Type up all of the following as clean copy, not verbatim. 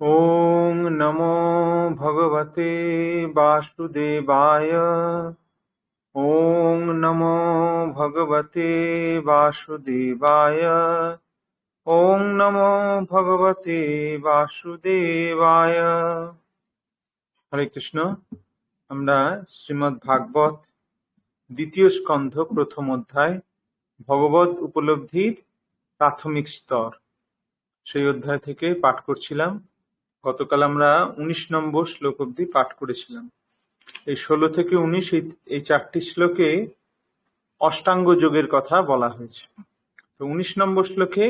ॐ नमो भगवते वासुदेवाय। ॐ नमो भगवते वासुदेवाय। ॐ नमो भगवते वासुदेवाय। হরে কৃষ্ণ। আমরা শ্রীমদ্ ভাগবত দ্বিতীয় স্কন্ধ প্রথম অধ্যায় ভগবত উপলব্ধির প্রাথমিক স্তর সেই অধ্যায় থেকে পাঠ করছিলাম। গতকাল আমরা ১৯ নম্বর শ্লোক অবধি পাঠ করেছিলাম। এই ১৬ থেকে ১৯ এই চারটি শ্লোকে অষ্টাঙ্গ যোগের কথা বলা হয়েছে। তো ১৯ নম্বর শ্লোকে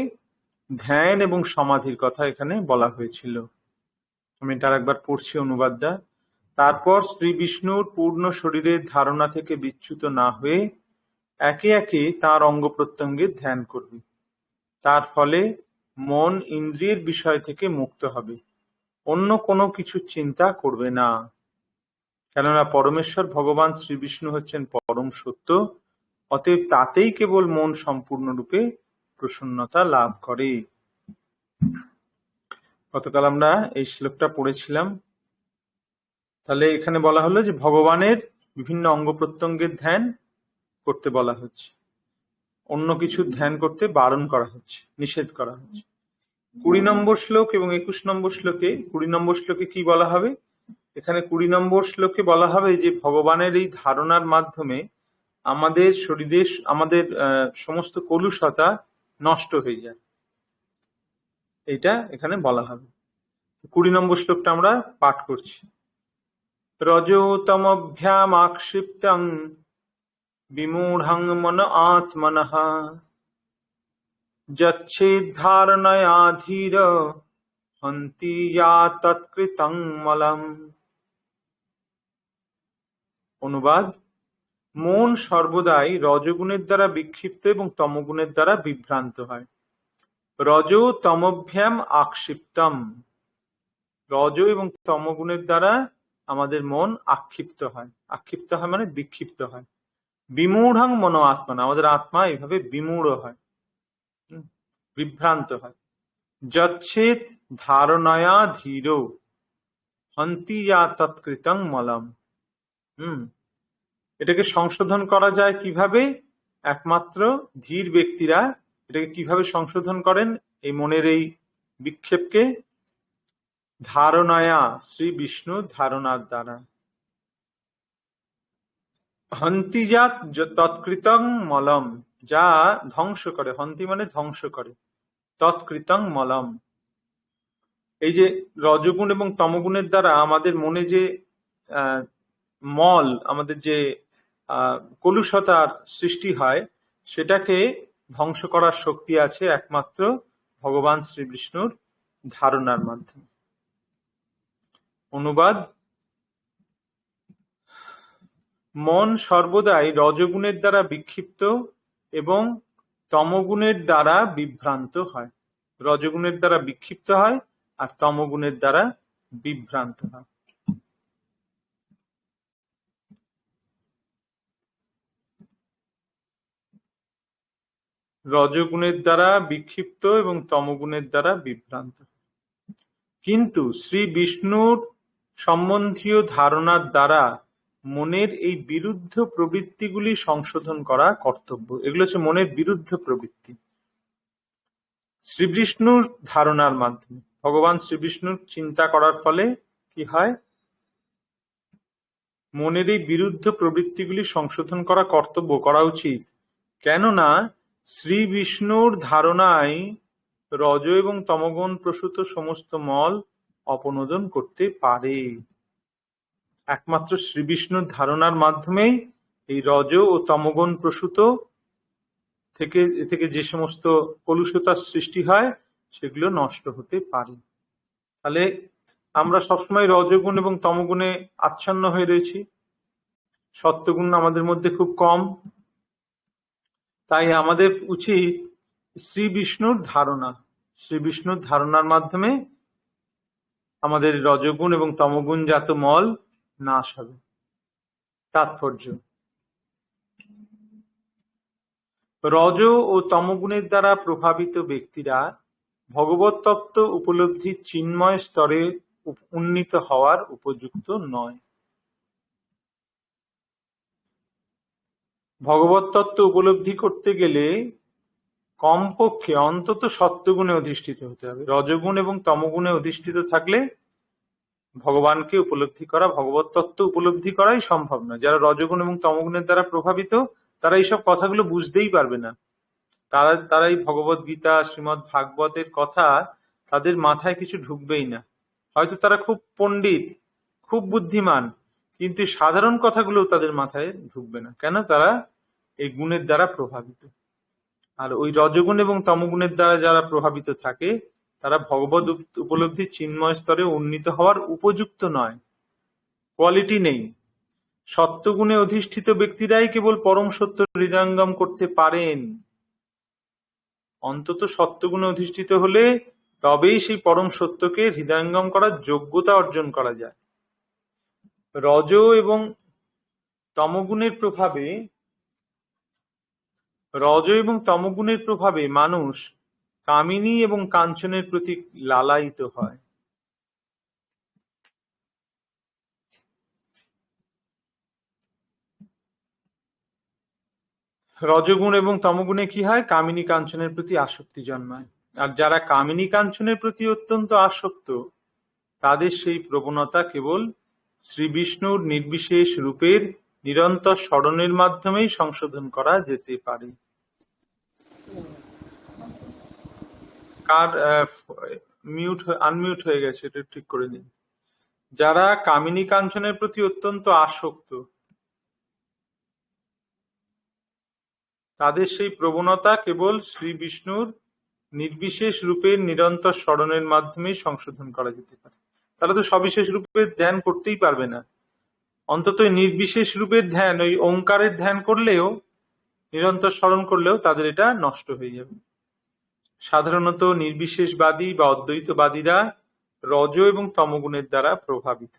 ধ্যান এবং সমাধির কথা এখানে বলা হয়েছিল। আমি এটা আরেকবার পড়ছি অনুবাদটা। তারপর শ্রী বিষ্ণুর পূর্ণ শরীরের ধারণা থেকে বিচ্যুত না হয়ে একে একে তাঁর অঙ্গ প্রত্যঙ্গের ধ্যান করবে। তার ফলে মন ইন্দ্রিয়ের বিষয় থেকে মুক্ত হবে, অন্য কোনো কিছু চিন্তা করবে না। কেননা পরমেশ্বর ভগবান শ্রী বিষ্ণু হচ্ছেন পরম সত্য, অতএব তাতেই কেবল মন সম্পূর্ণরূপে প্রসন্নতা লাভ করে। গতকাল আমরা এই শ্লোকটা পড়েছিলাম। তাহলে এখানে বলা হলো যে ভগবানের বিভিন্ন অঙ্গ প্রত্যঙ্গের ধ্যান করতে বলা হচ্ছে, অন্য কিছু ধ্যান করতে বারণ করা হচ্ছে, নিষেধ করা হচ্ছে। ২০ নম্বর শ্লোক এবং ২১ নম্বর শ্লোকে, ২০ নম্বর শ্লোকে কি বলা হবে? এখানে ২০ নম্বর শ্লোকে বলা হবে যে ভগবানের এই ধারণার মাধ্যমে আমাদের শরীরে আমাদের সমস্ত কলুষতা নষ্ট হয়ে যায়, এইটা এখানে বলা হবে। ২০ নম্বর শ্লোকটা আমরা পাঠ করছি। রজোতমভ্যাম আক্ষিপ্তং বিমূঢ়ং মন আত্মনঃ যচ্ছেদ্ধারণয়া ধীর হন্তি ইয়া তৎকৃতং মলম। অনুবাদ: মন সর্বদাই রজগুণের দ্বারা বিক্ষিপ্ত এবং তমগুণের দ্বারা বিভ্রান্ত হয়। রজ তমভ্যাম আক্ষিপ্তম, রজ এবং তমগুণের দ্বারা আমাদের মন আক্ষিপ্ত হয়। আক্ষিপ্ত হয় মানে বিক্ষিপ্ত হয়। বিমূঢ়ং মন আত্মনা, আমাদের আত্মা এইভাবে বিমূঢ় হয়, বিভ্রান্ত হয়। যচ্ছেদ ধারণয়া ধীর হন্তি ইয়া তৎকৃতং মলম। এটাকে সংশোধন করা যায় কিভাবে? একমাত্র ধীর ব্যক্তিরা এটাকে কিভাবে সংশোধন করেন? এই মনের এই বিক্ষেপকে ধারণয়া, শ্রী বিষ্ণু ধারণার দ্বারা। হন্তিজাত তৎকৃতং মলম, যা ধ্বংস করে। হন্তি মানে ধ্বংস করে। তৎকৃতং মলম, এই যে রজগুণ এবং তমগুণের দ্বারা আমাদের মনে যে মল, আমাদের যে কলুষতার সৃষ্টি হয়, সেটাকে ধ্বংস করার শক্তি আছে একমাত্র ভগবান শ্রী বিষ্ণুর ধারণার মাধ্যমে। অনুবাদ: মন সর্বদাই রজগুণের দ্বারা বিক্ষিপ্ত এবং তমগুণের দ্বারা বিভ্রান্ত হয়। রজগুণের দ্বারা বিক্ষিপ্ত হয় আর তমগুণের দ্বারা বিভ্রান্ত হয়। রজগুণের দ্বারা বিক্ষিপ্ত এবং তমগুণের দ্বারা বিভ্রান্ত। কিন্তু শ্রী বিষ্ণুর সম্বন্ধীয় ধারণার দ্বারা মনের এই বিরুদ্ধ প্রবৃত্তিগুলি সংশোধন করা কর্তব্য। এগুলো হচ্ছে মনের বিরুদ্ধ প্রবৃত্তি। শ্রী বিষ্ণুর ধারণার মাধ্যমে ভগবান শ্রী বিষ্ণুর চিন্তা করার ফলে কি হয়? মনের এই বিরুদ্ধ প্রবৃত্তিগুলি সংশোধন করা কর্তব্য, করা উচিত। কেননা শ্রী বিষ্ণুর ধারণায় রজ এবং তমগুণ প্রসূত সমস্ত মল অপনোদন করতে পারে। একমাত্র শ্রী বিষ্ণুর ধারণার মাধ্যমেই এই রজ ও তমগুণ প্রসূত থেকে যে সমস্ত কলুষতার সৃষ্টি হয় সেগুলো নষ্ট হতে পারে। তাহলে আমরা সবসময় রজগুণ এবং তমগুণে আচ্ছন্ন হয়ে রয়েছি, সত্যগুণ আমাদের মধ্যে খুব কম। তাই আমাদের উচিত শ্রী বিষ্ণুর ধারণা, শ্রী বিষ্ণুর ধারণার মাধ্যমে আমাদের রজগুণ এবং তমগুণ জাত মল নাশ হবে। তাৎপর্য: রজ ও তমগুণের দ্বারা প্রভাবিত ব্যক্তিরা ভগবত তত্ত্ব উপলব্ধি চিন্ময় স্তরে উন্নীত হওয়ার উপযুক্ত নয়। ভগবত তত্ত্ব উপলব্ধি করতে গেলে কমপক্ষে অন্তত সত্ত্বগুণে অধিষ্ঠিত হতে হবে। রজগুণ এবং তমগুণে অধিষ্ঠিত থাকলে ভগবানকে উপলব্ধি করা, ভগবত তত্ত্ব উপলব্ধি করাই সম্ভব নয়। যারা রজগুণ এবং তমগুণের দ্বারা প্রভাবিত, তারা এইসব কথাগুলো বুঝতেই পারবে না। তারাই ভগবত গীতা, শ্রীমৎ ভাগবতের কথা তাদের মাথায় কিছু ঢুকবেই না। হয়তো তারা খুব পণ্ডিত, খুব বুদ্ধিমান, কিন্তু সাধারণ কথাগুলো তাদের মাথায় ঢুকবে না। কেন? তারা এই গুণের দ্বারা প্রভাবিত। আর ওই রজগুণ এবং তমগুণের দ্বারা যারা প্রভাবিত থাকে, তারা ভগবত উপলব্ধি চিন্ময় স্তরে উন্নীত হওয়ার উপযুক্ত নয়, কোয়ালিটি নেই। সত্যগুণে অধিষ্ঠিত ব্যক্তিরাই কেবল পরম সত্য হৃদয়ঙ্গম করতে পারেন। অন্তত সত্যগুণে অধিষ্ঠিত হলে তবেই সেই পরম সত্যকে হৃদয়ঙ্গম করার যোগ্যতা অর্জন করা যায়। রজ এবং তমগুণের প্রভাবে মানুষ কামিনী এবং কাঞ্চনের প্রতি লালায়িত হয়। রজগুণ এবং তমগুণে কি হয়? কামিনী কাঞ্চনের প্রতি আসক্তি জন্মায়। আর যারা কামিনী কাঞ্চনের প্রতি অত্যন্ত আসক্ত, তাদের সেই প্রবণতা কেবল শ্রী বিষ্ণুর নির্বিশেষ রূপের নিরন্তর স্মরণের মাধ্যমেই সংশোধন করা যেতে পারে। কার আনমিউট হয়ে গেছে, এটা ঠিক করে নিন। যারা কামিনী কাঞ্চনের প্রতি অত্যন্ত আসক্ত, তাদের সেই প্রবণতা কেবল শ্রী বিষ্ণুর নির্বিশেষ রূপের নিরন্তর স্মরণের মাধ্যমে সংশোধন করা যেতে পারে। তারা তো সবিশেষ রূপের ধ্যান করতেই পারবে না। অন্তত নির্বিশেষ রূপের ধ্যান, ওই ওঙ্কারের ধ্যান করলেও, নিরন্তর স্মরণ করলেও তাদের এটা নষ্ট হয়ে যাবে। সাধারণত নির্বিশেষবাদী বা অদ্বৈতবাদীরা রজ এবং তমগুণের দ্বারা প্রভাবিত।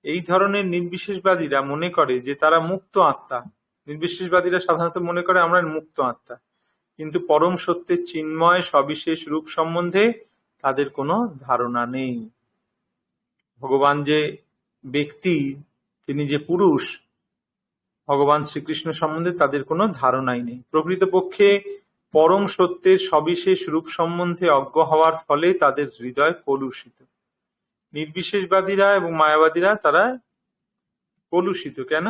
এই ধরনের নির্বিশেষবাদীরা মনে করে যে তারা মুক্ত আত্মা। নির্বিশেষবাদীরা সাধারণত মনে করে আমরা মুক্ত আত্মা, কিন্তু পরম সত্যের চিন্ময় সবিশেষ রূপ সম্বন্ধে তাদের কোনো ধারণা নেই। ভগবান যে ব্যক্তি, তিনি যে পুরুষ, ভগবান শ্রীকৃষ্ণ সম্বন্ধে তাদের কোনো ধারণাই নেই। প্রকৃতপক্ষে পরম সত্যের সবিশেষ রূপ সম্বন্ধে অজ্ঞ হওয়ার ফলে তাদের হৃদয় কলুষিত। নির্বিশেষবাদীরা এবং মায়াবাদীরা তারা কলুষিত কেন?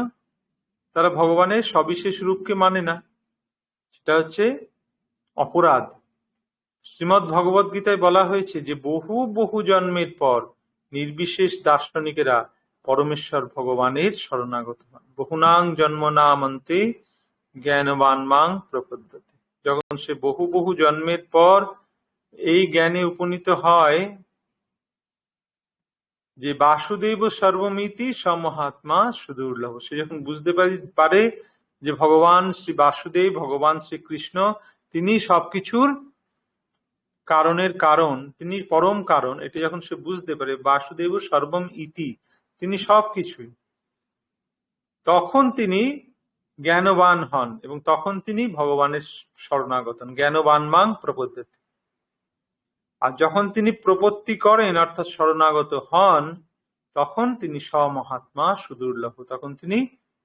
তারা ভগবানের সবিশেষ রূপকে মানে না। সেটা হচ্ছে অপরাধ। শ্রীমদ্ ভগবদ গীতায় বলা হয়েছে যে বহু বহু জন্মের পর নির্বিশেষ দার্শনিকেরা পরমেশ্বর ভগবানের শরণাগত হন। বহুনাং জন্মনামন্তে জ্ঞানবান মাং প্রপদ্যতে। যখন সে বহু বহু জন্মের পর এই জ্ঞানে উপনীত হয় যে বাসুদেব সর্বমিতি সমহাত্মা সুদুর্লভ, সে যখন বুঝতে পারে যে ভগবান শ্রী বাসুদেব, ভগবান শ্রীকৃষ্ণ, তিনি সবকিছুর কারণের কারণ, তিনি পরম কারণ, এটা যখন সে বুঝতে পারে, বাসুদেব সর্বম ইতি, তিনি সবকিছুই, তখন তিনি জ্ঞানবান হন এবং তখন তিনি ভগবানের শরণাগত হন। জ্ঞানবান মাং প্রপদ্যতে। আর যখন তিনি প্রপত্তি করেন অর্থাৎ শরণাগত হন, তখন তিনি স্বমহাত্মা সুদুর্লভ, তখন তিনি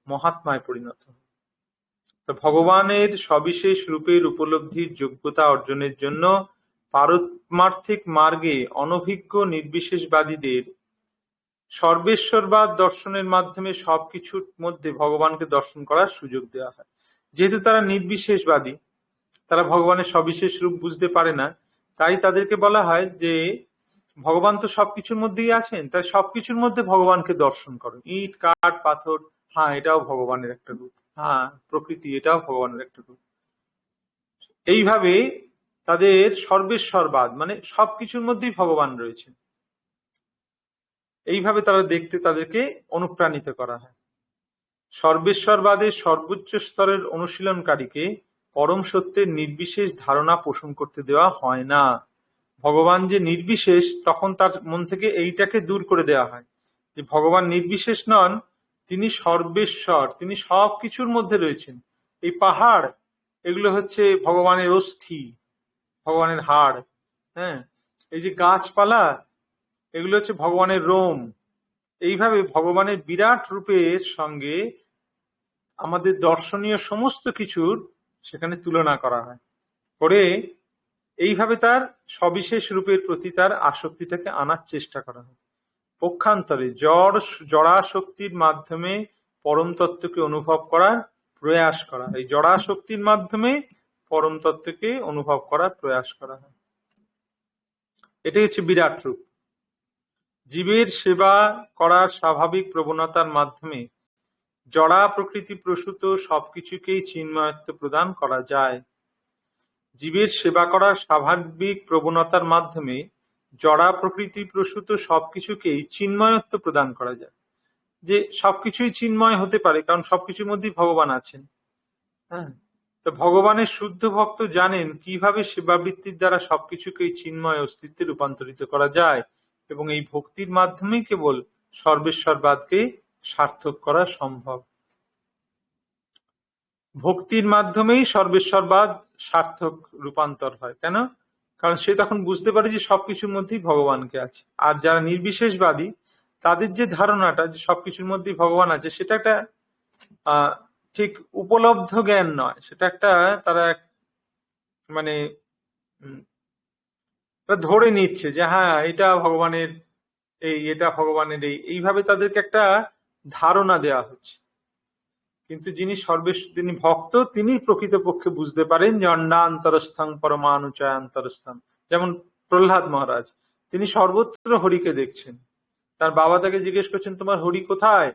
মহাত্মায় পরিণত হন। তো ভগবানের সবিশেষ রূপের উপলব্ধির যোগ্যতা অর্জনের জন্য পারমার্থিক মার্গে অনভিজ্ঞ নির্বিশেষবাদীদের সর্বেশ্বরবাদ দর্শনের মাধ্যমে সবকিছুর মধ্যে ভগবানকে দর্শন করার সুযোগ দেওয়া হয়। যেহেতু তারা নির্বিশেষবাদী, তারা ভগবানের সবিশেষ রূপ বুঝতে পারে না, তাই তাদেরকে বলা হয় যে ভগবান তো সবকিছুর মধ্যেই আছেন, তাই সবকিছুর মধ্যে ভগবানকে দর্শন করো। ইট, কাঠ, পাথর, হ্যাঁ এটাও ভগবানের একটা রূপ, হ্যাঁ প্রকৃতি, এটাও ভগবানের একটা রূপ। এইভাবে তাদের সর্বেশ্বরবাদ, মানে সবকিছুর মধ্যেই ভগবান রয়েছে, এইভাবে তারা দেখতে তাদেরকে অনুপ্রাণিত করা হয়। সর্বেশ্বরবাদের সর্বোচ্চ স্তরের অনুশীলনকারীকে পরম সত্যের নির্বিশেষ ধারণা পোষণ করতে দেওয়া হয় না। ভগবান যে নির্বিশেষ, তখন তার মন থেকে এইটাকে দূর করে দেওয়া হয় যে ভগবান নির্বিশেষ নন, তিনি সর্বেশ্বর, তিনি সব কিছুর মধ্যে রয়েছেন। এই পাহাড়, এগুলো হচ্ছে ভগবানের অস্থি, ভগবানের হাড়, হ্যাঁ, এই যে গাছপালা, এগুলো হচ্ছে ভগবানের রোম। এইভাবে ভগবানের বিরাট রূপের সঙ্গে আমাদের দর্শনীয় সমস্ত কিছুর সেখানে তুলনা করা হয়, করে এইভাবে তার সবিশেষ রূপের প্রতি তার আসক্তিটাকে আনার চেষ্টা করা হয়। পক্ষান্তরে জড়াশক্তির মাধ্যমে পরম তত্ত্বকে অনুভব করার প্রয়াস করা হয়। এই জড়াশক্তির মাধ্যমে পরম তত্ত্বকে অনুভব করার প্রয়াস করা হয়। এটাই হচ্ছে বিরাট রূপ। জীবের সেবা করার স্বাভাবিক প্রবণতার মাধ্যমে জড়া প্রকৃতি প্রসূত সবকিছুকেই চিন্ময়ত্ব প্রদান করা যায়। জীবের সেবা করার স্বাভাবিক প্রবণতার মাধ্যমে জড়া প্রকৃতি প্রসূত সবকিছুকেই চিন্ময়ত্ব প্রদান করা যায়। যে সবকিছুই চিন্ময় হতে পারে, কারণ সবকিছুর মধ্যেই ভগবান আছেন। হ্যাঁ, তো ভগবানের শুদ্ধ ভক্ত জানেন কিভাবে সেবাবৃত্তির দ্বারা সবকিছুকেই চিন্ময় অস্তিত্বে রূপান্তরিত করা যায়, এবং এই ভক্তির মাধ্যমেই কেবল সর্বেশ্বরবাদকে সার্থক করা সম্ভব। ভক্তির মাধ্যমেই সর্বেশ্বরবাদ সার্থক রূপান্তর হয়। কেন? কারণ সে তখন বুঝতে পারে যে সবকিছুর মধ্যেই ভগবানকে আছে। আর যারা নির্বিশেষবাদী, তাদের যে ধারণাটা যে সবকিছুর মধ্যেই ভগবান আছে, সেটা একটা ঠিক উপলব্ধ জ্ঞান নয়, সেটা একটা তারা মানে ধরে নিচ্ছে যে হ্যাঁ এটা ভগবানের এটা ভগবানের এইভাবে তাদেরকে একটা ধারণা দেওয়া হচ্ছে। কিন্তু যিনি ভক্ত, তিনি প্রকৃতপক্ষে বুঝতে পারেন যে অন্নান্তরস্থং পরমাণুচয়ান্তরস্থং। যেমন প্রহ্লাদ মহারাজ, তিনি সর্বত্র হরিকে দেখছেন। তার বাবা তাকে জিজ্ঞেস করছেন তোমার হরি কোথায়?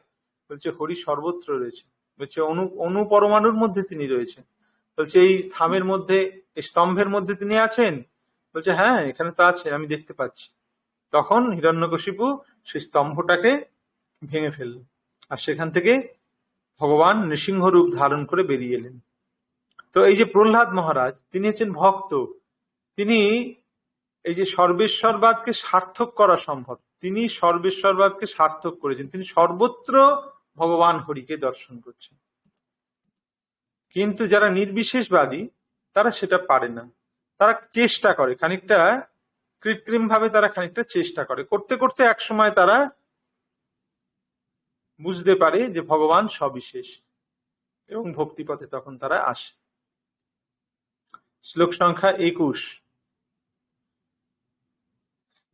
বলছে হরি সর্বত্র রয়েছে। বলছে অনু পরমাণুর মধ্যে তিনি রয়েছেন। বলছে এই থামের মধ্যে, এই স্তম্ভের মধ্যে তিনি আছেন? বলছে হ্যাঁ এখানে তো আছে, আমি দেখতে পাচ্ছি। তখন হিরণ্যকশিপু সেই স্তম্ভটাকে ভেঙে ফেলল, আর সেখান থেকে ভগবান নৃসিংহ রূপ ধারণ করে বেরিয়ে এলেন। তো এই যে প্রহ্লাদ মহারাজ, তিনি হচ্ছেন ভক্ত। তিনি এই যে সর্বেশ্বরবাদকে সার্থক করা সম্ভব, তিনি সর্বেশ্বরবাদকে সার্থক করেছেন। তিনি সর্বত্র ভগবান হরিকে দর্শন করছেন। কিন্তু যারা নির্বিশেষবাদী, তারা সেটা পারে না। তারা চেষ্টা করে খানিকটা, কৃত্রিম ভাবে তারা খানিকটা চেষ্টা করে, করতে করতে এক সময় তারা বুঝতে পারে যে ভগবান সবিশেষ, এবং ভক্তিপথে তখন তারা আসে। শ্লোক সংখ্যা 21।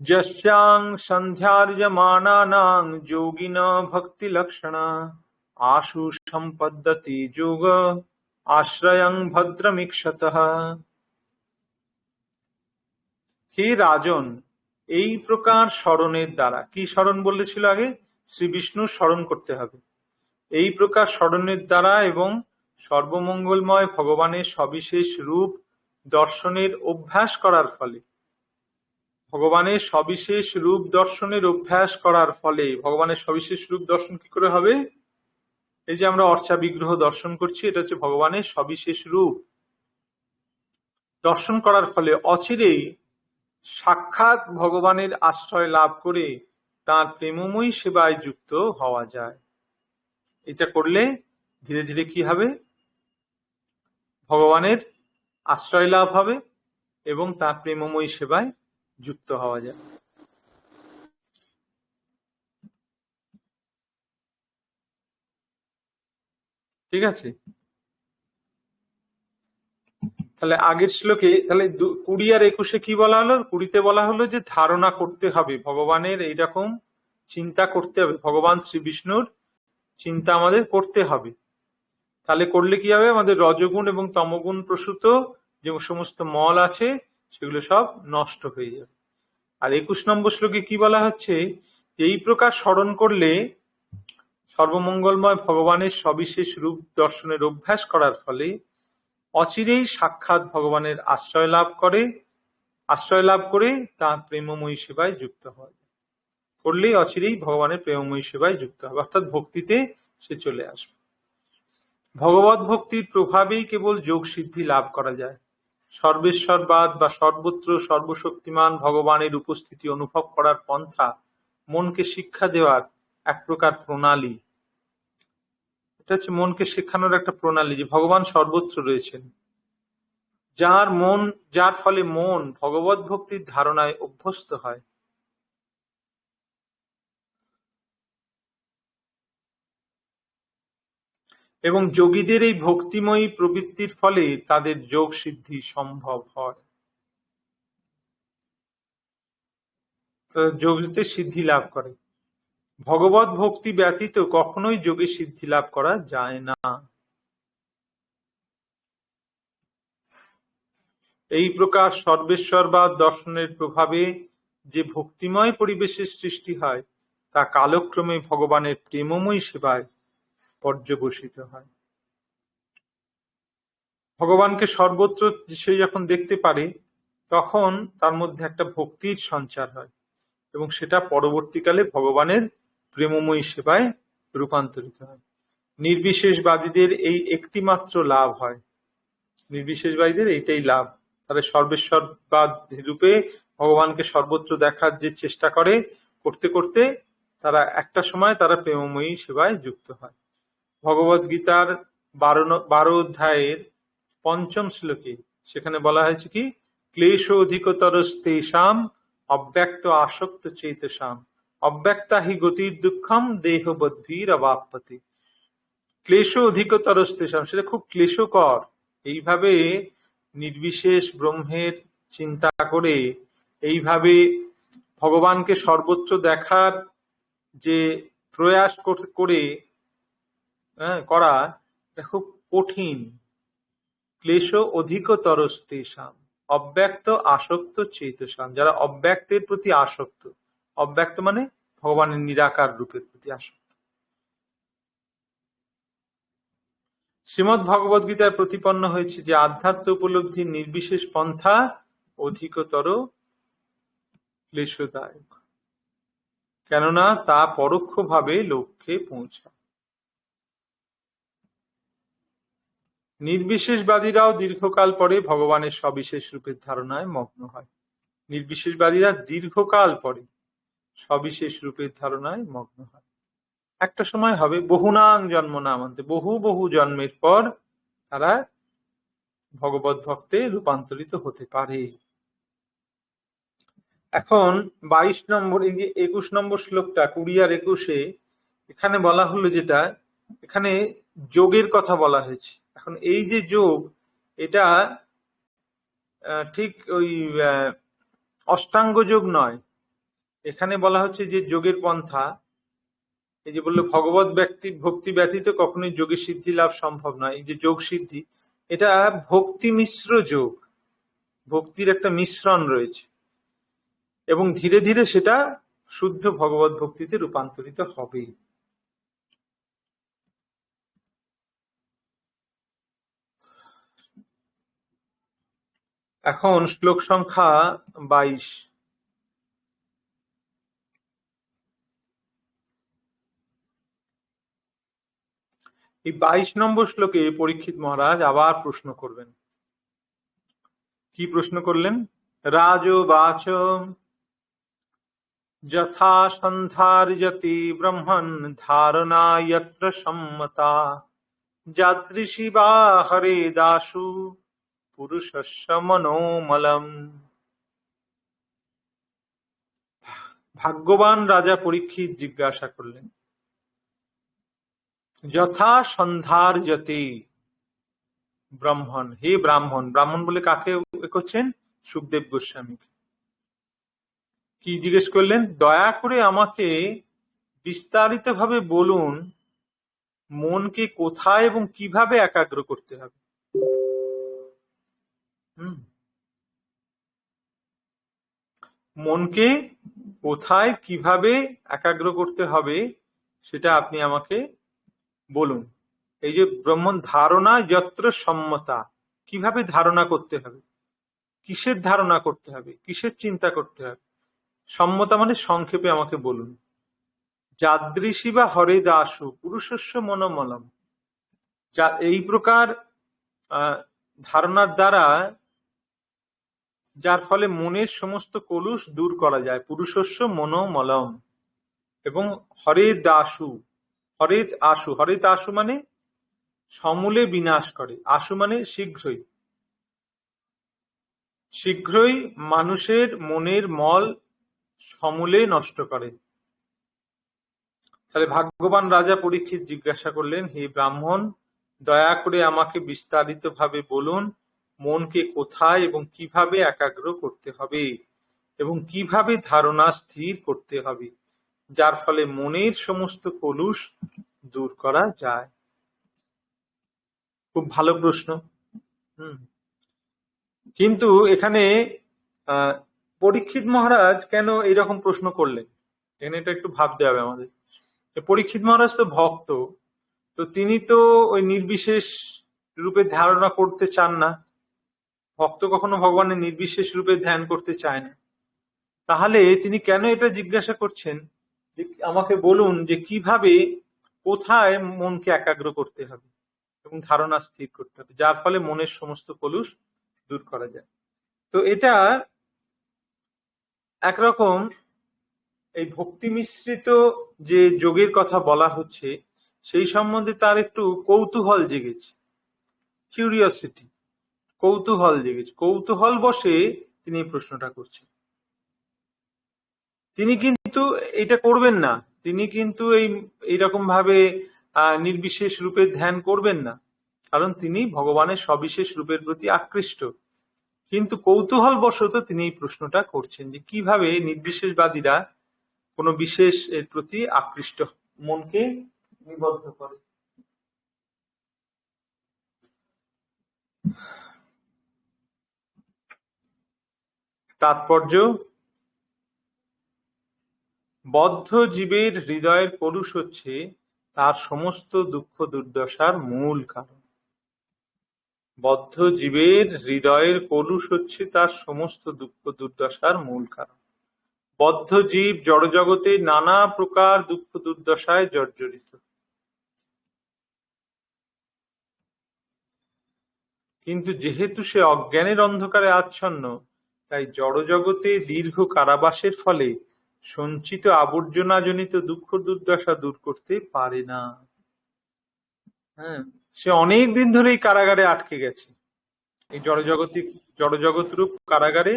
যস্যাং সন্ধ্যার্যমানানাং যোগিন ভক্তি লক্ষণা আশু সম্পদ্যতি যোগ আশ্রয়ং ভদ্রমীক্ষতঃ। হে রাজন, এই প্রকার স্মরণের দ্বারা, কি স্মরণ বলেছিল আগে? শ্রী বিষ্ণুর স্মরণ করতে হবে। এই প্রকার স্মরণের দ্বারা এবং সর্বমঙ্গলময় ভগবানের সবিশেষ রূপ দর্শনের অভ্যাস করার ফলে, ভগবানের সবিশেষ রূপ দর্শনের অভ্যাস করার ফলে, ভগবানের সবিশেষ রূপ দর্শন কি করে হবে? এই যে আমরা অর্চা বিগ্রহ দর্শন করছি, এটা হচ্ছে ভগবানের সবিশেষ রূপ। দর্শন করার ফলে অচিরেই সাক্ষাৎ ভগবানের আশ্রয় লাভ করে তার প্রেমময়ী সেবায় যুক্ত হওয়া যায়। এটা করলে ধীরে ধীরে কি হবে? ভগবানের আশ্রয় লাভ হবে এবং তার প্রেমময়ী সেবায় যুক্ত হওয়া যায়। ঠিক আছে? তাহলে আগের শ্লোকে, তাহলে 20 আর 21 কি বলা হলো? 20তে বলা হলো যে ধারণা করতে হবে ভগবানের, এইরকম চিন্তা করতে হবে, ভগবান শ্রী বিষ্ণুর চিন্তা আমাদের করতে হবে। তাহলে করলে কি হবে? আমাদের রজগুণ এবং তমগুণ প্রসূত যে সমস্ত মল আছে সেগুলো সব নষ্ট হয়ে যাবে। আর 21 নম্বর শ্লোকে কি বলা হচ্ছে? এই প্রকার স্মরণ করলে সর্বমঙ্গলময় ভগবানের সবিশেষ রূপ দর্শনের অভ্যাস করার ফলে অচিরেই সাক্ষাৎ ভগবানের আশ্রয় লাভ করে তার প্রেমময়ী সেবায় যুক্ত হয়। করলেই অচিরেই ভগবানের প্রেমময়ী সেবায় যুক্ত হবে, অর্থাৎ ভক্তিতে সে চলে আসবে। ভগবত ভক্তির প্রভাবেই কেবল যোগ সিদ্ধি লাভ করা যায়। সর্বেশ্বরবাদ বা সর্বত্র সর্বশক্তিমান ভগবানের উপস্থিতি অনুভব করার পন্থা মনকে শিক্ষা দেওয়ার এক প্রকার প্রণালী। এটা হচ্ছে মনকে শেখানোর একটা প্রণালী যে ভগবান সর্বত্র রয়েছেন। যার ফলে মন ভগবত ভক্তির ধারণায় অভ্যস্ত হয়। এবং যোগীদের এই ভক্তিময়ী প্রবৃত্তির ফলে তাদের যোগ সিদ্ধি সম্ভব হয়, যোগীতে সিদ্ধি লাভ করে। ভগবত ভক্তি ব্যতীত কখনোই যোগে সিদ্ধি লাভ করা যায় না। এই প্রকার সর্বেশ্বরবাদ দর্শনের প্রভাবে যে ভক্তিময় পরিবেশের সৃষ্টি হয় তা কালক্রমে ভগবানের প্রেমময়ী সেবায় পর্যবসিত হয়। ভগবানকে সর্বত্র সে যখন দেখতে পারে তখন তার মধ্যে একটা ভক্তির সঞ্চার হয় এবং সেটা পরবর্তীকালে ভগবানের প্রেমময়ী সেবায় রূপান্তরিত হয়। নির্বিশেষবাদীদের এই একটি মাত্র লাভ হয়, নির্বিশেষবাদীদের এইটাই লাভ। তারা সর্বেশ্বরবাদ রূপে ভগবানকে সর্বত্র দেখার যে চেষ্টা করতে করতে তারা একটা সময় তারা প্রেমময়ী সেবায় যুক্ত হয়। ভগবদ গীতার 12 অধ্যায়ের 5ম শ্লোকে সেখানে বলা হয়েছে কি, ক্লেশ অধিকতরস্তেষাম অব্যক্ত আসক্ত চেতসাম অব্যক্তা হি গতির দুঃখম দেহবদ্ভির অবাপ্যতে। ক্লেশ অধিকতরস্তেষাম, সেটা খুব ক্লেশকর। এইভাবে নির্বিশেষ ব্রহ্মের চিন্তা করে এইভাবে ভগবানকে সর্বত্র দেখার যে প্রয়াস করে করা, এটা খুব কঠিন। ক্লেশ অধিকতরস্তেষাম অব্যক্ত আসক্ত চেতসাম, যারা অব্যক্তের প্রতি আসক্ত, অব্যক্ত মানে ভগবানের নিরাকার রূপের প্রতি আসক্ত। শ্রীমদ্ ভগবদ গীতায় প্রতিপন্ন হয়েছে যে আধ্যাত্ম উপলব্ধির নির্বিশেষ পন্থা অধিকতর ক্লেশদায়ক, কেননা তা পরোক্ষভাবে লক্ষ্যে পৌঁছায়। নির্বিশেষবাদীরাও দীর্ঘকাল পরে ভগবানের সবিশেষ রূপের ধারণায় মগ্ন হয়। নির্বিশেষবাদীরা দীর্ঘকাল পরে সবিশেষ রূপের ধারণায় মগ্ন হয়। একটা সময় হবে, বহুনাং জন্ম নামান্তে, বহু বহু জন্মের পর তারা ভগবত ভক্তে রূপান্তরিত হতে পারে। এখন 22 নম্বর, এই যে 21 নম্বর শ্লোকটা 20 আর 21-এ এখানে বলা হলো, যেটা এখানে যোগের কথা বলা হয়েছে। এখন এই যে যোগ, এটা ঠিক ওই অষ্টাঙ্গ যোগ নয়। এখানে বলা হচ্ছে যে যোগের পন্থা, এই যে বললো ভগবত ভক্তি ব্যতীত কখনোই যোগের সিদ্ধি লাভ সম্ভব নয়। এই যে যোগ সিদ্ধি, এটা ভক্তি মিশ্র যোগ, ভক্তির একটা মিশ্রণ রয়েছে এবং ধীরে ধীরে সেটা শুদ্ধ ভগবত ভক্তিতে রূপান্তরিত হবে। এখন শ্লোক সংখ্যা 22। এই 22 নম্বর শ্লোকে পরীক্ষিত মহারাজ আবার প্রশ্ন করবেন। কি প্রশ্ন করলেন? রাজোবাচ যথা সন্ধার্যতি ব্রহ্মণ ধারণা যত্র সম্মতা যাদৃশী বা হরে দাসু পুরুষস্য মনোমলম। ভাগ্যবান রাজা পরীক্ষিত জিজ্ঞাসা করলেন, যথা সন্ধার্যতি ব্রাহ্মণ, হে ব্রাহ্মণ। ব্রাহ্মণ বলে কাকে করছেন? সুখদেব গোস্বামী। কি জিজ্ঞেস করলেন? দয়া করে আমাকে বিস্তারিত ভাবে বলুন, মনকে কোথায় এবং কিভাবে একাগ্র করতে হবে। মনকে কোথায় কিভাবে একাগ্র করতে হবে সেটা আপনি আমাকে বলুন। এই যে ব্রহ্মণ ধারণা যত্র সম্মতা, কিভাবে ধারণা করতে হবে, কিসের ধারণা করতে হবে, কিসের চিন্তা করতে হবে। সম্মতা মানে সংক্ষেপে আমাকে বলুন। যাদৃশী বা হরে দাসু পুরুষস্য মনোমলম, যা এই প্রকার ধারণার দ্বারা যার ফলে মনের সমস্ত কলুষ দূর করা যায়। পুরুষস্য মনোমলম। এবং হরে দাসু, হরেত আশু, হরেত আশু মানে সমূলে বিনাশ করে, আশু মানে শীঘ্রই। শীঘ্রই মানুষের মনের মল সমূলে নষ্ট করে। তাহলে ভাগ্যবান রাজা পরীক্ষিত জিজ্ঞাসা করলেন, হে ব্রাহ্মণ, দয়া করে আমাকে বিস্তারিতভাবে বলুন, মনকে কোথায় এবং কিভাবে একাগ্র করতে হবে এবং কিভাবে ধারণা স্থির করতে হবে, যার ফলে মনের সমস্ত কলুষ দূর করা যায়। খুব ভালো প্রশ্ন। কিন্তু এখানে পরীক্ষিত মহারাজ কেন এইরকম প্রশ্ন করলেন, এখানে এটা একটু ভাবতে হবে আমাদের। পরীক্ষিত মহারাজ তো ভক্ত, তো তিনি তো ওই নির্বিশেষ রূপে ধারণা করতে চান না। ভক্ত কখনো ভগবানের নির্বিশেষ রূপে ধ্যান করতে চায় না। তাহলে তিনি কেন এটা জিজ্ঞাসা করছেন যে আমাকে বলুন যে কিভাবে কোথায় মনকে একাগ্র করতে হবে এবং ধারণা স্থির করতে হবে, যার ফলে মনের সমস্ত কলুষ দূর করা যায়। তো এটা একরকম এই ভক্তি মিশ্রিত যে যোগের কথা বলা হচ্ছে সেই সম্বন্ধে তার একটু কৌতূহল জেগেছে, কিউরিওসিটি, কৌতূহল জেগেছে। কৌতূহল বসে তিনি এই প্রশ্নটা করছেন। তিনি কিন্তু এটা করবেন না, তিনি কিন্তু এইরকম ভাবে নির্বিশেষ রূপে ধ্যান করবেন না, কারণ তিনি ভগবানের সবিশেষ রূপের প্রতি আকৃষ্ট। কিন্তু কৌতূহল বশত তিনি এই প্রশ্নটা করছেন যে কিভাবে নির্বিশেষবাদীরা কোনো বিশেষ এর প্রতি আকৃষ্ট মনকে নিবদ্ধ করে। তাৎপর্য, বদ্ধ জীবের হৃদয়ের কলুষ হচ্ছে তার সমস্ত দুঃখ দুর্দশার মূল কারণ। বদ্ধ জীবের হৃদয়ের কলুষ হচ্ছে তার সমস্ত দুঃখ দুর্দশার মূল কারণ। বদ্ধ জীব জড়জগতে নানা প্রকার দুঃখ দুর্দশায় জর্জরিত, কিন্তু যেহেতু সে অজ্ঞানের অন্ধকারে আচ্ছন্ন, তাই জড়জগতে দীর্ঘ কারাবাসের ফলে সঞ্চিত আবর্জনাজনিত দুঃখ দুর্দশা দূর করতে পারে না। হ্যাঁ, সে অনেক দিন ধরে এই কারাগারে আটকে গেছে, এই জড়জগৎ রূপ কারাগারে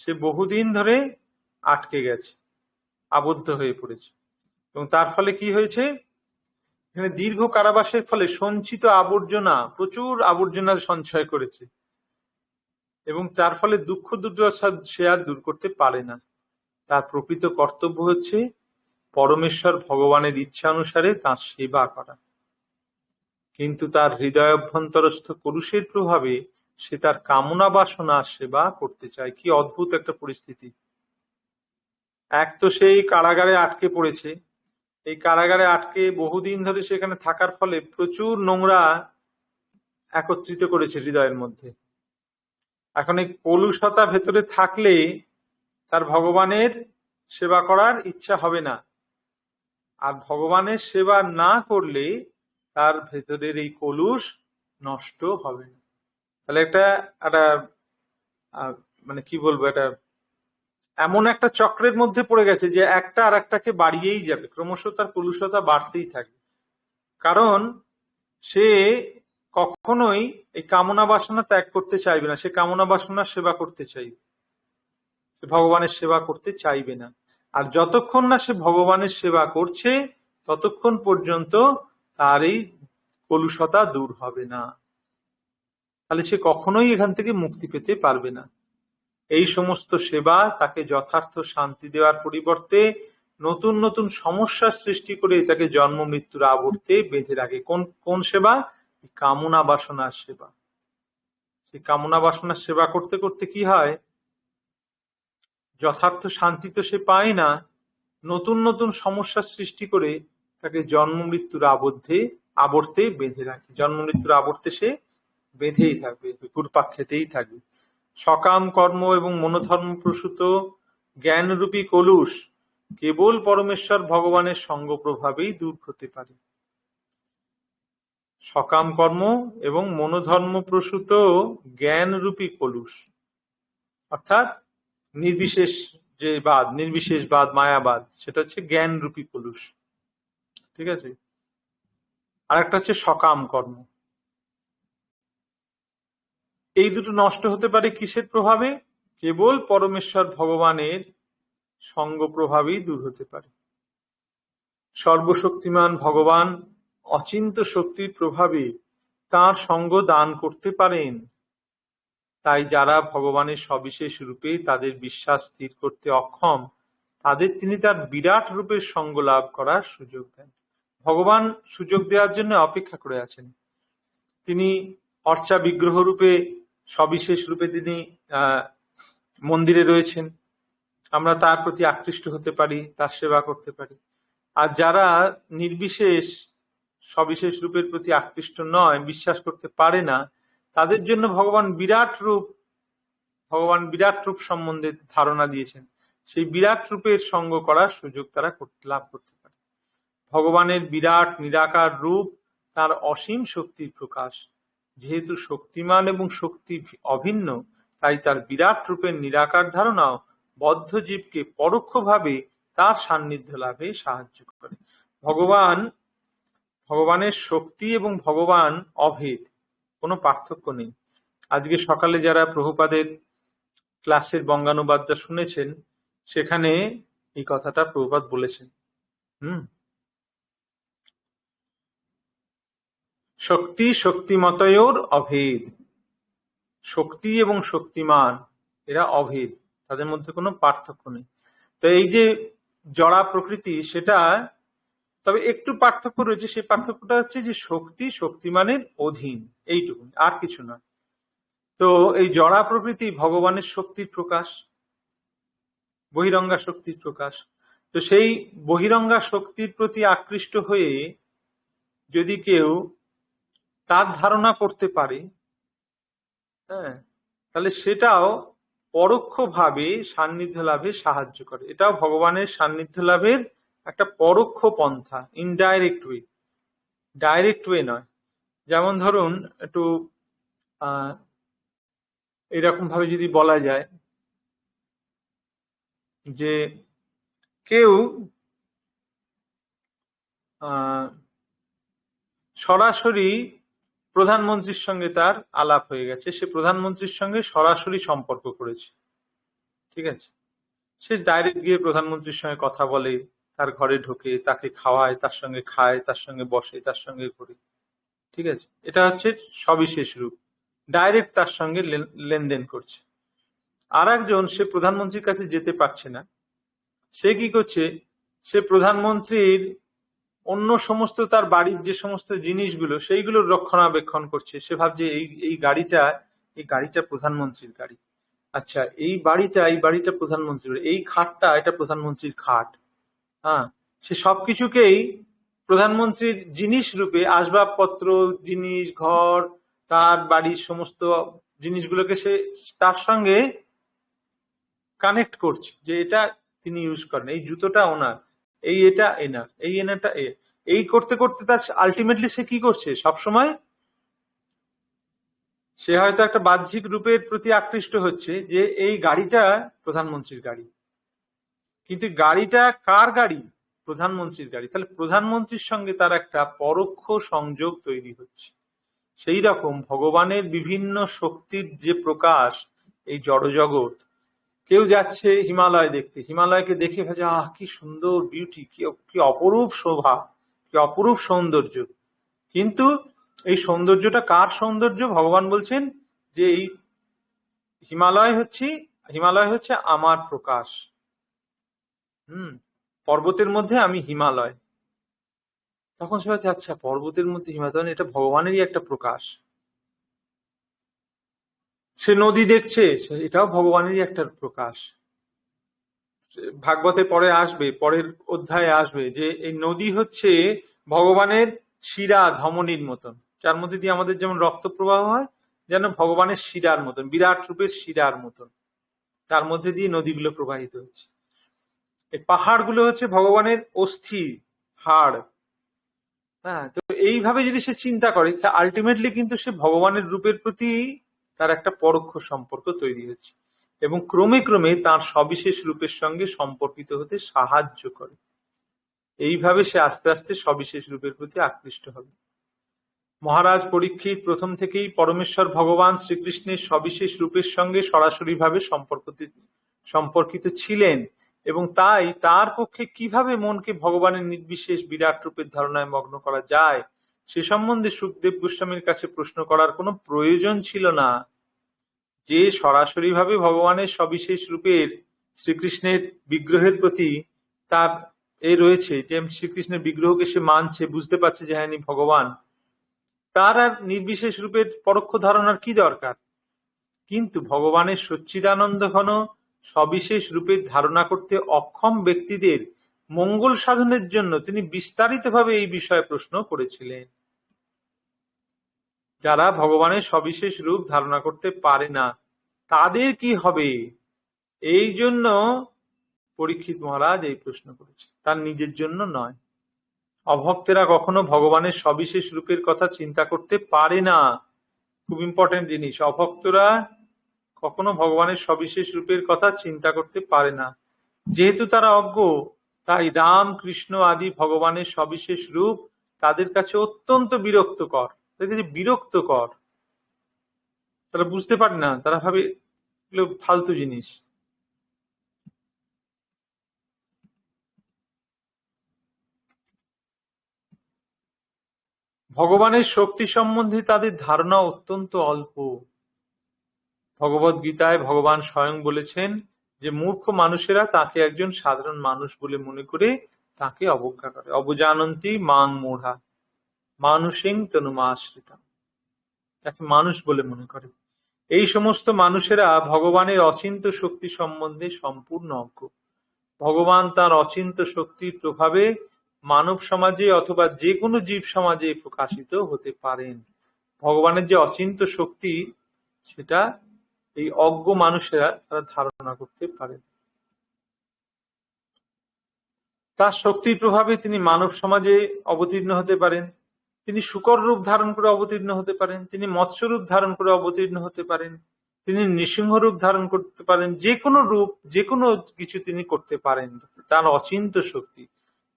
সে বহুদিন ধরে আটকে গেছে, আবদ্ধ হয়ে পড়েছে। এবং তার ফলে কি হয়েছে, এখানে দীর্ঘ কারাবাসের ফলে সঞ্চিত আবর্জনা, প্রচুর আবর্জনার সঞ্চয় করেছে এবং তার ফলে দুঃখ দুর্দশা সে আর দূর করতে পারে না। তার প্রকৃত কর্তব্য হচ্ছে পরমেশ্বর ভগবানের ইচ্ছা অনুসারে তার সেবা করা, কিন্তু তার হৃদয় অভ্যন্তরস্থ কলুষের প্রভাবে সে তার কামনা বাসনা সেবা করতে চায়। কি অদ্ভুত একটা পরিস্থিতি। এক তো সেই কারাগারে আটকে পড়েছে, এই কারাগারে আটকে বহুদিন ধরে সেখানে থাকার ফলে প্রচুর নোংরা একত্রিত করেছে হৃদয়ের মধ্যে। এখন এই কলুষতা ভেতরে থাকলে তার ভগবানের সেবা করার ইচ্ছা হবে না, আর ভগবানের সেবা না করলে তার ভেতরের এই কলুষ নষ্ট হবে না। তাহলে একটা একটা মানে কি বলবো, এটা এমন একটা চক্রের মধ্যে পড়ে গেছে যে একটা আর একটাকে বাড়িয়েই যাবে, ক্রমশ তার কলুষতা বাড়তেই থাকবে। কারণ সে কখনোই এই কামনা বাসনা ত্যাগ করতে চাইবে না, সে কামনা বাসনার সেবা করতে চাইবে, সে ভগবানের সেবা করতে চাইবে না। আর যতক্ষণ না সে ভগবানের সেবা করছে ততক্ষণ পর্যন্ত তার এই কলুষতা দূর হবে না, তাহলে সে কখনোই এখান থেকে মুক্তি পেতে পারবে না। এই সমস্ত সেবা তাকে যথার্থ শান্তি দেওয়ার পরিবর্তে নতুন নতুন সমস্যার সৃষ্টি করে তাকে জন্ম মৃত্যুর আবর্তে বেঁধে রাখে। কোন কোন সেবা? কামনা বাসনার সেবা। সেই কামনা বাসনার সেবা করতে করতে কি হয়, যথার্থ শান্তি তো সে পায় না, নতুন নতুন সমস্যার সৃষ্টি করে তাকে জন্ম মৃত্যুর আবর্তে বেঁধে রাখে। জন্ম মৃত্যুর আবর্তে সে বেঁধেই থাকবে, ঘুরপাক খেতেই থাকবে। সকাম কর্ম এবং মনোধর্ম প্রসূত জ্ঞানরূপী কলুষ কেবল পরমেশ্বর ভগবানের সঙ্গ প্রভাবেই দূর হতে পারে। সকাম কর্ম এবং মনোধর্ম প্রসূত জ্ঞানরূপী কলুষ, অর্থাৎ নির্বিশেষবাদ মায়াবাদ, সেটা হচ্ছে জ্ঞানরূপী কলুষ। ঠিক আছে, আর একটা হচ্ছে সকাম কর্ম। এই দুটো নষ্ট হতে পারে কিসের প্রভাবে? কেবল পরমেশ্বর ভগবানের সঙ্গ প্রভাবেই দূর হতে পারে। সর্বশক্তিমান ভগবান অচিন্ত শক্তির প্রভাবে তার সঙ্গ দান করতে পারেন। তাই যারা ভগবানের সবিশেষ রূপে তাদের বিশ্বাস স্থির করতে অক্ষম, তাদের তিনি তার বিরাট রূপের সঙ্গ লাভ করার সুযোগ দেন। ভগবান সুযোগ দেওয়ার জন্য অপেক্ষা করে আছেন। তিনি অর্চা বিগ্রহ রূপে, সবিশেষ রূপে তিনি মন্দিরে রয়েছেন। আমরা তার প্রতি আকৃষ্ট হতে পারি, তার সেবা করতে পারি। আর যারা নির্বিশেষ সবিশেষ রূপের প্রতি আকৃষ্ট নয়, বিশ্বাস করতে পারে না, তাদের জন্য ভগবান বিরাট রূপ সম্বন্ধে ধারণা দিয়েছেন। সেই বিরাট রূপের সঙ্গ করার সুযোগ তারা লাভ করতে পারে। ভগবানের বিরাট নিরাকার রূপ তার অসীম শক্তির প্রকাশ। যেহেতু শক্তিমান এবং শক্তি অভিন্ন, তাই তার বিরাট রূপের নিরাকার ধারণাও বদ্ধ জীবকে পরোক্ষভাবে তার সান্নিধ্য লাভে সাহায্য করে। ভগবানের শক্তি এবং ভগবান অভেদ, কোনো পার্থক্য নেই। আজকে সকালে যারা প্রভুপাদের ক্লাসের বঙ্গানুবাদটা শুনেছেন, সেখানে এই কথাটা প্রভুপাদ বলেছেন। শক্তি শক্তিমতয়োর অভেদ। শক্তি এবং শক্তিমান এরা অভেদ, তাদের মধ্যে কোনো পার্থক্য নেই। তো এই যে জড়া প্রকৃতি, সেটা তবে একটু পার্থক্য রয়েছে। সেই পার্থক্যটা হচ্ছে যে শক্তি শক্তিমানের অধীন, এইটুকু, আর কিছু না। তো এই জড়া প্রকৃতি ভগবানের শক্তির প্রকাশ, বহিরঙ্গা শক্তির প্রকাশ। তো সেই বহিরঙ্গা শক্তির প্রতি আকৃষ্ট হয়ে যদি কেউ তার ধারণা করতে পারে, তাহলে সেটাও পরোক্ষভাবে সান্নিধ্য লাভে সাহায্য করে। এটাও ভগবানের সান্নিধ্য লাভের একটা পরোক্ষ পন্থা, ইনডাইরেক্ট ওয়ে, ডাইরেক্ট ওয়ে নয়। যেমন ধরুন, একটু এরকম ভাবে যদি বলা যায় যে কেউ সরাসরি প্রধানমন্ত্রীর সঙ্গে তার আলাপ হয়ে গেছে, সে প্রধানমন্ত্রীর সঙ্গে সরাসরি সম্পর্ক করেছে, ঠিক আছে, সে ডাইরেক্ট গিয়ে প্রধানমন্ত্রীর সঙ্গে কথা বলে, তার ঘরে ঢোকে, তাকে খাওয়ায়, তার সঙ্গে খায়, তার সঙ্গে বসে, তার সঙ্গে ঘুরে, ঠিক আছে, এটা হচ্ছে সবিশেষ রূপ, ডাইরেক্ট তার সঙ্গে লেনদেন করছে। আর একজন, সে প্রধানমন্ত্রীর কাছে যেতে পারছে না, সে কি করছে, সে প্রধানমন্ত্রীর অন্য সমস্ত তার বাড়ির যে সমস্ত জিনিসগুলো, সেইগুলোর রক্ষণাবেক্ষণ করছে। সে ভাবছে এই গাড়িটা প্রধানমন্ত্রীর গাড়ি, আচ্ছা এই বাড়িটা প্রধানমন্ত্রীর, এই খাটটা এটা প্রধানমন্ত্রীর খাট। সে সবকিছুকেই প্রধানমন্ত্রীর জিনিস রূপে, আসবাবপত্র, জিনিস, ঘর, তার বাড়ির সমস্ত জিনিসগুলোকে সে তার সঙ্গে কানেক্ট করছে, যে এটা তিনি ইউজ করেন, এই জুতোটা ওনার, এটা এনার, এনাটা এই করতে করতে তার আলটিমেটলি সে কি করছে, সবসময় সে হয়তো একটা বাহ্যিক রূপের প্রতি আকৃষ্ট হচ্ছে, যে এই গাড়িটা প্রধানমন্ত্রীর গাড়ি, কিন্তু গাড়িটা কার গাড়ি, প্রধানমন্ত্রীর গাড়ি। তাহলে প্রধানমন্ত্রীর সঙ্গে তার একটা পরোক্ষ সংযোগ তৈরি হচ্ছে। সেই রকম ভগবানের বিভিন্ন শক্তির যে প্রকাশ এই জড়জগৎ, কেউ যাচ্ছে হিমালয় দেখতে, হিমালয়কে দেখে ভাবে কি সুন্দর বিউটি, কি অপরূপ শোভা, কি অপরূপ সৌন্দর্য, কিন্তু এই সৌন্দর্যটা কার সৌন্দর্য? ভগবান বলছেন যে এই হিমালয় হচ্ছে আমার প্রকাশ। পর্বতের মধ্যে আমি হিমালয়। তখন সে ভাবছে, আচ্ছা পর্বতের মধ্যে হিমালয়, এটা ভগবানেরই একটা প্রকাশ। সে নদী দেখছে, এটাও ভগবানেরই একটা প্রকাশ। ভাগবতে পরে আসবে, পরের অধ্যায়ে আসবে, যে এই নদী হচ্ছে ভগবানের শিরা ধমনীর মতন, যার মধ্যে দিয়ে আমাদের যেমন রক্ত প্রবাহ হয়, যেন ভগবানের শিরার মতন, বিরাট রূপের শিরার মতন, তার মধ্যে দিয়ে নদীগুলো প্রবাহিত হচ্ছে। এই পাহাড়গুলো হচ্ছে ভগবানের অস্থি, হাড়। তো এইভাবে যদি সে চিন্তা করে, আলটিমেটলি কিন্তু সে ভগবানের রূপের প্রতি তার একটা পরোক্ষ সম্পর্ক তৈরি হচ্ছে, এবং ক্রমে ক্রমে তার সবিশেষ রূপের সঙ্গে সম্পর্কিত হতে সাহায্য করে। এইভাবে সে আস্তে আস্তে সবিশেষ রূপের প্রতি আকৃষ্ট হবে। মহারাজ পরীক্ষিত প্রথম থেকেই পরমেশ্বর ভগবান শ্রীকৃষ্ণের সবিশেষ রূপের সঙ্গে সরাসরিভাবে সম্পর্কিত ছিলেন, এবং তাই তার পক্ষে কিভাবে মনকে ভগবানের নির্বিশেষ বিরাট রূপের ধারণায় মগ্ন করা যায় সে সম্বন্ধে সুখদেব গোস্বামীর কাছে প্রশ্ন করার কোনো প্রয়োজন ছিল না। যে সরাসরিভাবে ভগবানের সবিশেষ রূপের শ্রীকৃষ্ণের বিগ্রহের প্রতি তার রয়েছে, যে শ্রীকৃষ্ণের বিগ্রহকে সে মানছে, বুঝতে পারছে যে হ্যাঁ ভগবান, তার আর নির্বিশেষ রূপের পরোক্ষ ধারণার কি দরকার? কিন্তু ভগবানের সচ্চিদানন্দ ঘন সবিশেষ রূপের ধারণা করতে অক্ষম ব্যক্তিদের মঙ্গল সাধনের জন্য তিনি বিস্তারিতভাবে এই বিষয়ে প্রশ্ন করেছিলেন। যারা ভগবানের সবিশেষ রূপ ধারণা করতে পারে না তাদের কি হবে, এই জন্য পরীক্ষিত মহারাজ এই প্রশ্ন করেছে, তার নিজের জন্য নয়। অভক্তেরা কখনো ভগবানের সবিশেষ রূপের কথা চিন্তা করতে পারে না। খুব ইম্পর্টেন্ট জিনিস, অভক্তরা কখনো ভগবানের সবিশেষ রূপের কথা চিন্তা করতে পারে না। যেহেতু তারা অজ্ঞ, তাই রাম কৃষ্ণ আদি ভগবানের সবিশেষ রূপ তাদের কাছে অত্যন্ত বিরক্তকর। তারা বুঝতে পারে না, তারা ভাবে ফালতু জিনিস। ভগবানের শক্তি সম্বন্ধে তাদের ধারণা অত্যন্ত অল্প। ভগবদ গীতায় ভগবান স্বয়ং বলেছেন যে মূর্খ মানুষেরা তাকে একজন সাধারণ মানুষ বলে মনে করে তাকে অবজ্ঞা করে। অবজানন্তি মাং মূঢ়া মানুষিং তনুমাশ্রিতা, তাকে মানুষ বলে মনে করে। এই সমস্ত মানুষেরা ভগবানের অচিন্ত শক্তি সম্বন্ধে সম্পূর্ণ অজ্ঞ। ভগবান তার অচিন্ত শক্তির প্রভাবে মানব সমাজে অথবা যে কোনো জীব সমাজে প্রকাশিত হতে পারেন। ভগবানের যে অচিন্ত শক্তি, সেটা এই অজ্ঞ মানুষেরা তারা ধারণা করতে পারেন। তার শক্তির প্রভাবে তিনি মানব সমাজে অবতীর্ণ হতে পারেন, তিনি শূকর রূপ ধারণ করে অবতীর্ণ হতে পারেন, তিনি মৎস্য রূপ ধারণ করে অবতীর্ণ হতে পারেন, তিনি নৃসিংহ রূপ ধারণ করতে পারেন, যে কোনো রূপ যে কোনো কিছু তিনি করতে পারেন, তার অচিন্ত শক্তি।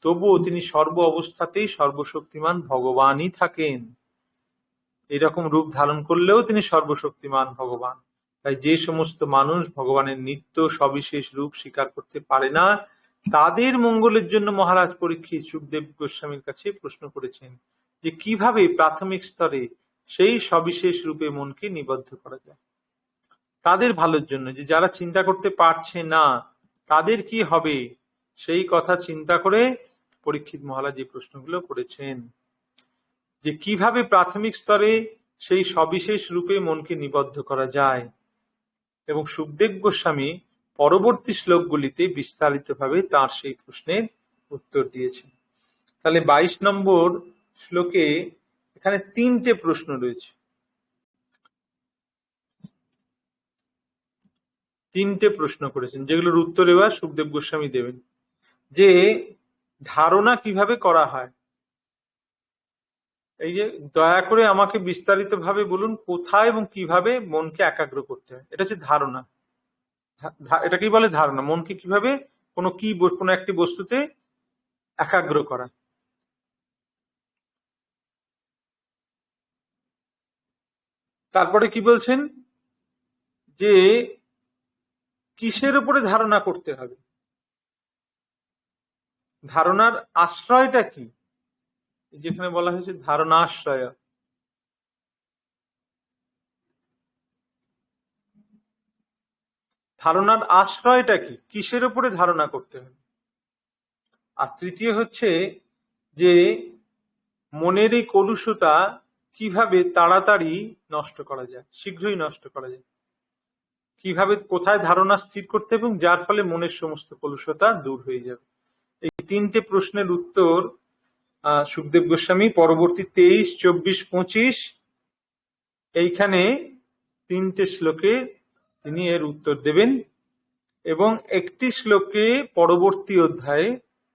তবুও তিনি সর্ব অবস্থাতেই সর্বশক্তিমান ভগবানই থাকেন। এরকম রূপ ধারণ করলেও তিনি সর্বশক্তিমান ভগবান। তাই যে সমস্ত মানুষ ভগবানের নিত্য সবিশেষ রূপ স্বীকার করতে পারে না, তাদের মঙ্গলের জন্য মহারাজ পরীক্ষিত সুখদেব গোস্বামীর কাছে প্রশ্ন করেছেন যে কিভাবে প্রাথমিক স্তরে সেই সবিশেষ রূপে মনকে নিবদ্ধ করা যায়। তাদের ভালোর জন্য, যে যারা চিন্তা করতে পারছে না তাদের কি হবে, সেই কথা চিন্তা করে পরীক্ষিত মহারাজ এই প্রশ্নগুলো করেছেন, যে কিভাবে প্রাথমিক স্তরে সেই সবিশেষ রূপে মনকে নিবদ্ধ করা যায়। এবং সুখদেব গোস্বামী পরবর্তী শ্লোকগুলিতে বিস্তারিতভাবে তার সেই প্রশ্নের উত্তর দিয়েছেন। তাহলে 22 নম্বর শ্লোকে এখানে 3টে প্রশ্ন রয়েছে। 3টে প্রশ্ন করেছেন, যেগুলোর উত্তর এবার সুখদেব গোস্বামী দেবেন। যে ধারণা কিভাবে করা হয়, এই যে দয়া করে আমাকে বিস্তারিতভাবে বলুন কোথায় এবং কিভাবে মনকে একাগ্র করতে হয়। এটা হচ্ছে ধারণা। এটাকেই বলে ধারণা, মনকে কিভাবে কোনো একটি বস্তুতে একাগ্র করা। তারপরে কি বলছেন, যে কিসের উপরে ধারণা করতে হবে, ধারণার আশ্রয়টা কি, যেখানে বলা হয়েছে ধারণা আশ্রয়। ধারণার আশ্রয়টা কি, কিসের উপরে ধারণা করতে হবে। আর তৃতীয় হচ্ছে যে মনের এই কলুষতা কিভাবে তাড়াতাড়ি নষ্ট করা যায়, শীঘ্রই নষ্ট করা যায়, কিভাবে কোথায় ধারণা স্থির করতে এবং যার ফলে মনের সমস্ত কলুষতা দূর হয়ে যাবে। এই 3টে প্রশ্নের উত্তর সুখদেব গোস্বামী পরবর্তী 23, 24, 25 এইখানে 3টে শ্লোকে তিনি এর উত্তর দেবেন। এবং একটি শ্লোকে পরবর্তী অধ্যায়ে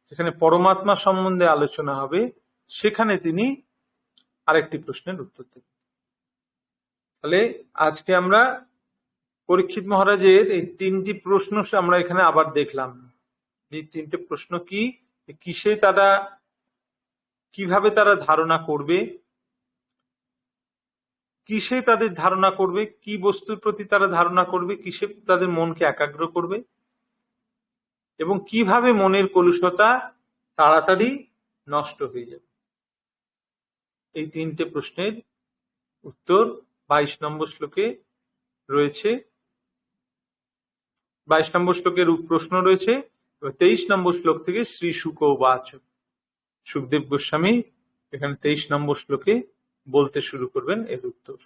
যেখানে পরমাত্মা সম্বন্ধে আলোচনা হবে, সেখানে তিনি আরেকটি প্রশ্নের উত্তর দেবেন। তাহলে আজকে আমরা পরীক্ষিত মহারাজের এই 3টি প্রশ্ন আমরা এখানে আবার দেখলাম। এই 3টে প্রশ্ন কি, কিভাবে তারা ধারণা করবে, কিসে তাদের ধারণা করবে, কি বস্তুর প্রতি তারা ধারণা করবে, কিসে তাদের মনকে একাগ্র করবে, এবং কিভাবে মনের কলুষতা তাড়াতাড়ি নষ্ট হয়ে যাবে। এই তিনটে প্রশ্নের উত্তর 22 নম্বর শ্লোকে রয়েছে। 22 নম্বর শ্লোকের প্রশ্ন রয়েছে। 23 নম্বর শ্লোক থেকে শ্রী শুক বাচ, সুখদেব গোস্বামী এখানে 23 নম্বর শ্লোকে বলতে শুরু করবেন এর উত্তর।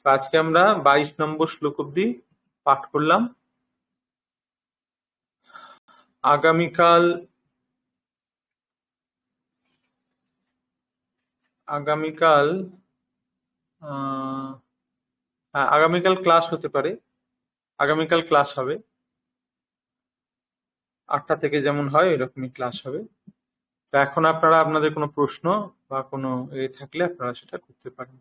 আজকে আমরা 22 নম্বর শ্লোক অব্দি পাঠ করলাম। আগামীকাল আগামীকাল ক্লাস হতে পারে, আগামীকাল ক্লাস হবে 8টা থেকে, যেমন হয় এরকমই ক্লাস হবে। তো এখন আপনারা আপনাদের কোনো প্রশ্ন বা কোনো থাকলে আপনারা সেটা করতে পারেন।